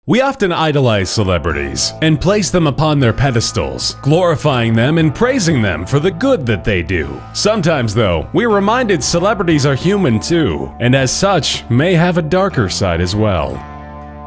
We often idolize celebrities and place them upon their pedestals, glorifying them and praising them for the good that they do. Sometimes, though, we're reminded celebrities are human too, and as such, may have a darker side as well.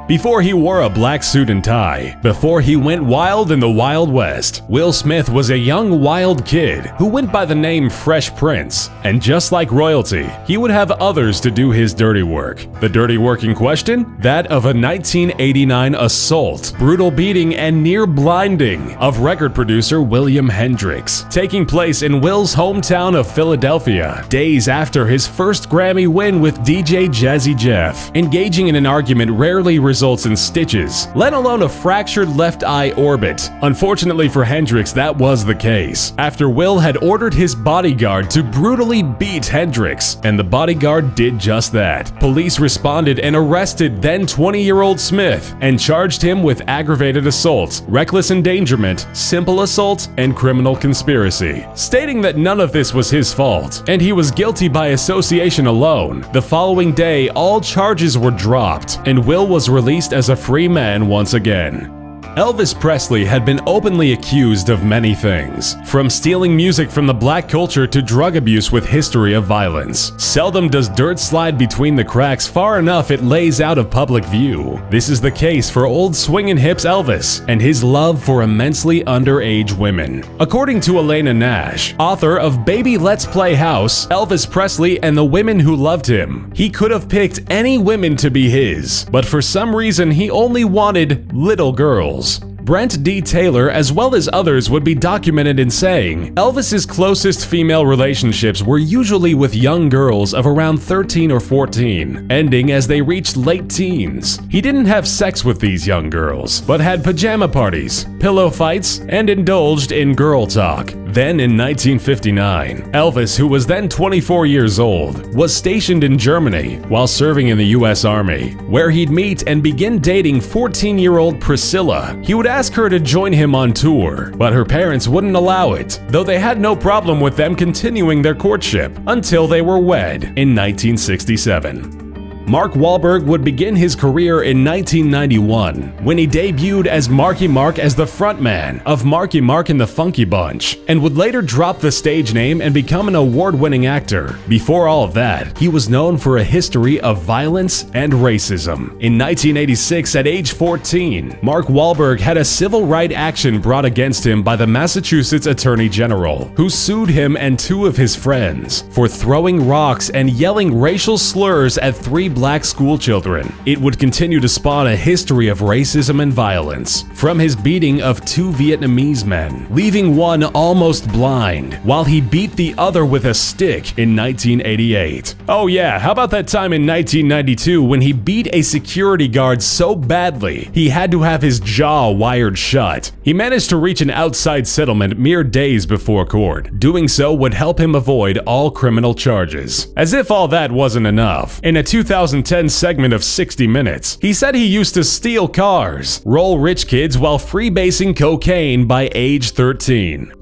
Before he wore a black suit and tie, before he went wild in the Wild West, Will Smith was a young wild kid who went by the name Fresh Prince, and just like royalty, he would have others to do his dirty work. The dirty work in question? That of a 1989 assault, brutal beating, and near blinding of record producer William Hendrix, taking place in Will's hometown of Philadelphia, days after his first Grammy win with DJ Jazzy Jeff. Engaging in an argument rarely results in stitches, let alone a fractured left eye orbit. Unfortunately for Hendrix, that was the case, after Will had ordered his bodyguard to brutally beat Hendrix, and the bodyguard did just that. Police responded and arrested then 20-year-old Smith and charged him with aggravated assault, reckless endangerment, simple assault, and criminal conspiracy, stating that none of this was his fault, and he was guilty by association alone. The following day, all charges were dropped, and Will was released as a free man once again. Elvis Presley had been openly accused of many things, from stealing music from the black culture to drug abuse with history of violence. Seldom does dirt slide between the cracks far enough it lays out of public view. This is the case for old swingin' hips Elvis and his love for immensely underage women. According to Elena Nash, author of Baby Let's Play House, Elvis Presley and the Women Who Loved Him, he could have picked any women to be his, but for some reason he only wanted little girls. Brent D. Taylor, as well as others, would be documented in saying Elvis's closest female relationships were usually with young girls of around 13 or 14, ending as they reached late teens. He didn't have sex with these young girls, but had pajama parties, pillow fights, and indulged in girl talk. Then in 1959, Elvis, who was then 24 years old, was stationed in Germany while serving in the US Army, where he'd meet and begin dating 14-year-old Priscilla. He would ask her to join him on tour, but her parents wouldn't allow it, though they had no problem with them continuing their courtship until they were wed in 1967. Mark Wahlberg would begin his career in 1991 when he debuted as Marky Mark as the frontman of Marky Mark and the Funky Bunch, and would later drop the stage name and become an award-winning actor. Before all of that, he was known for a history of violence and racism. In 1986, at age 14, Mark Wahlberg had a civil rights action brought against him by the Massachusetts Attorney General, who sued him and two of his friends for throwing rocks and yelling racial slurs at three black school children. It would continue to spawn a history of racism and violence, from his beating of two Vietnamese men, leaving one almost blind, while he beat the other with a stick in 1988. Oh yeah, how about that time in 1992 when he beat a security guard so badly he had to have his jaw wired shut? He managed to reach an outside settlement mere days before court. Doing so would help him avoid all criminal charges. As if all that wasn't enough, in a 2010 segment of 60 Minutes, he said he used to steal cars, roll rich kids while freebasing cocaine by age 13.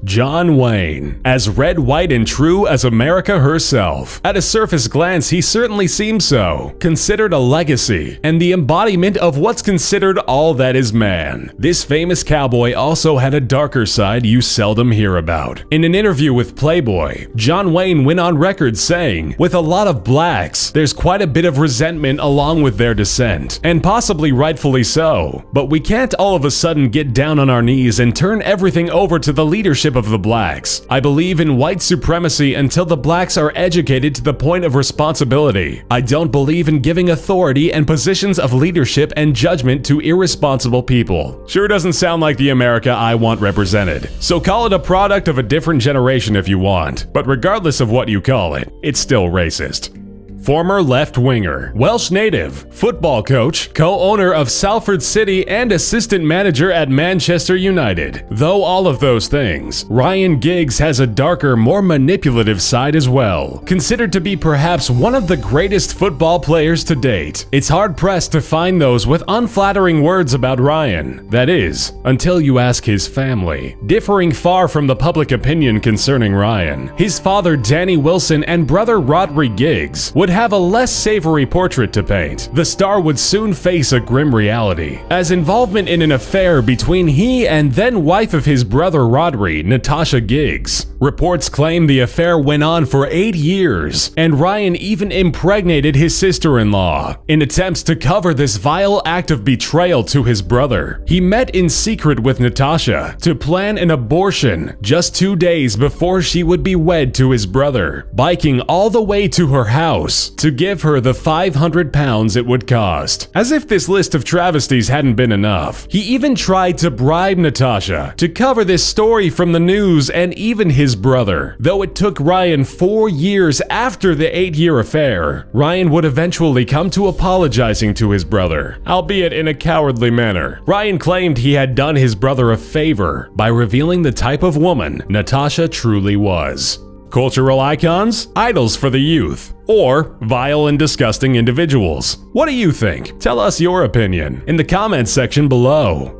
John Wayne, as red, white, and true as America herself. At a surface glance, he certainly seems so. Considered a legacy, and the embodiment of what's considered all that is man. This famous cowboy also had a darker side you seldom hear about. In an interview with Playboy, John Wayne went on record saying, "With a lot of blacks, there's quite a bit of resentment along with their descent, and possibly rightfully so. But we can't all of a sudden get down on our knees and turn everything over to the leadership of the blacks. I believe in white supremacy until the blacks are educated to the point of responsibility. I don't believe in giving authority and positions of leadership and judgment to irresponsible people." Sure doesn't sound like the America I want represented. So call it a product of a different generation if you want, but regardless of what you call it, it's still racist. Former left-winger, Welsh native, football coach, co-owner of Salford City and assistant manager at Manchester United. Though all of those things, Ryan Giggs has a darker, more manipulative side as well. Considered to be perhaps one of the greatest football players to date, it's hard-pressed to find those with unflattering words about Ryan. That is, until you ask his family. Differing far from the public opinion concerning Ryan, his father Danny Wilson and brother Rodri Giggs would would have a less savory portrait to paint. The star would soon face a grim reality, as involvement in an affair between he and then wife of his brother Rodri, Natasha Giggs. Reports claim the affair went on for 8 years, and Ryan even impregnated his sister-in-law. In attempts to cover this vile act of betrayal to his brother, he met in secret with Natasha to plan an abortion just 2 days before she would be wed to his brother, biking all the way to her house to give her the £500 it would cost. As if this list of travesties hadn't been enough, he even tried to bribe Natasha to cover this story from the news and even his brother. Though it took Ryan 4 years after the 8-year affair, Ryan would eventually come to apologizing to his brother, albeit in a cowardly manner. Ryan claimed he had done his brother a favor by revealing the type of woman Natasha truly was. Cultural icons, idols for the youth, or vile and disgusting individuals. What do you think? Tell us your opinion in the comments section below.